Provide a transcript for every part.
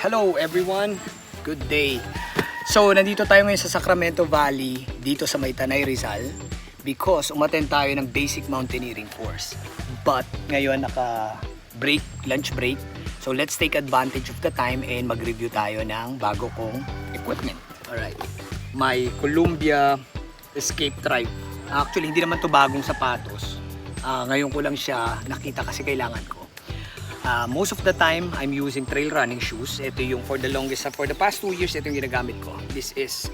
Hello everyone, good day. So nandito tayo ngayon sa Sacramento Valley, dito sa may Tanay Rizal, because umattend tayo ng basic mountaineering course. But ngayon naka-break, lunch break. So let's take advantage of the time and mag-review tayo ng bago kong equipment. Alright, my Columbia Escape Tribe. Actually hindi naman to bagong sapatos. Ngayon ko lang siya nakita kasi kailangan ko. Most of the time, I'm using trail running shoes. Ito yung for the past 2 years, ito yung ginagamit ko. This is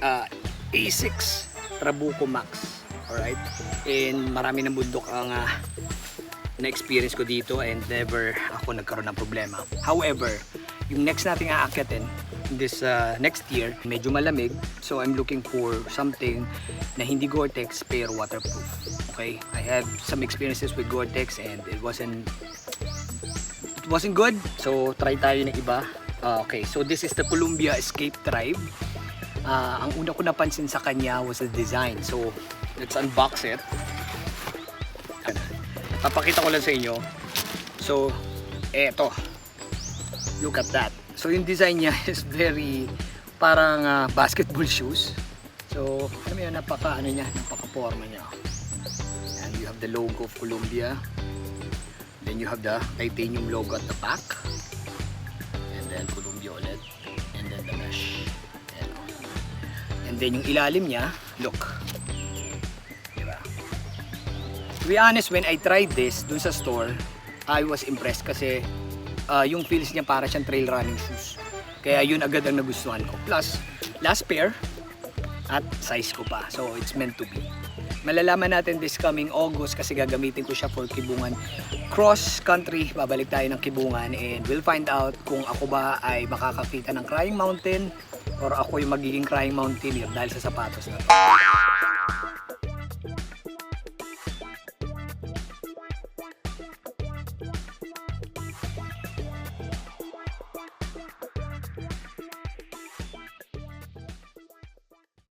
A6 Trabuco Max. Alright? And marami ng bundok ang na-experience ko dito and never ako nagkaroon ng problema. However, yung next nating aakyatin, this next year, medyo malamig. So I'm looking for something na hindi Gore-Tex pero waterproof. Okay? I have some experiences with Gore-Tex and it wasn't good, so try tayo ng iba. Okay, so this is the Columbia Escape Tribe. Ang una ko napansin sa kanya was the design. So let's unbox it. Papakita ko lang sa inyo. So eto, look at that. So yung design niya is very parang basketball shoes. So alam mo yun, napaka-forma niya. And you have the logo of Columbia. Then you have the titanium logo at the back. And then Columbia ulit. And then the mesh. Ayan. And then yung ilalim niya, look. Diba? To be honest, when I tried this dun sa store, I was impressed kasi yung feels niya para siyang trail running shoes. Kaya yun agad ang nagustuhan ko. Plus, last pair at size ko pa. So it's meant to be. Malalaman natin this coming August kasi gagamitin ko siya for Kibungan cross country. Babalik tayo ng Kibungan and we'll find out kung ako ba ay makakakita ng Crying Mountain or ako yung magiging Crying Mountaineer dahil sa sapatos na to.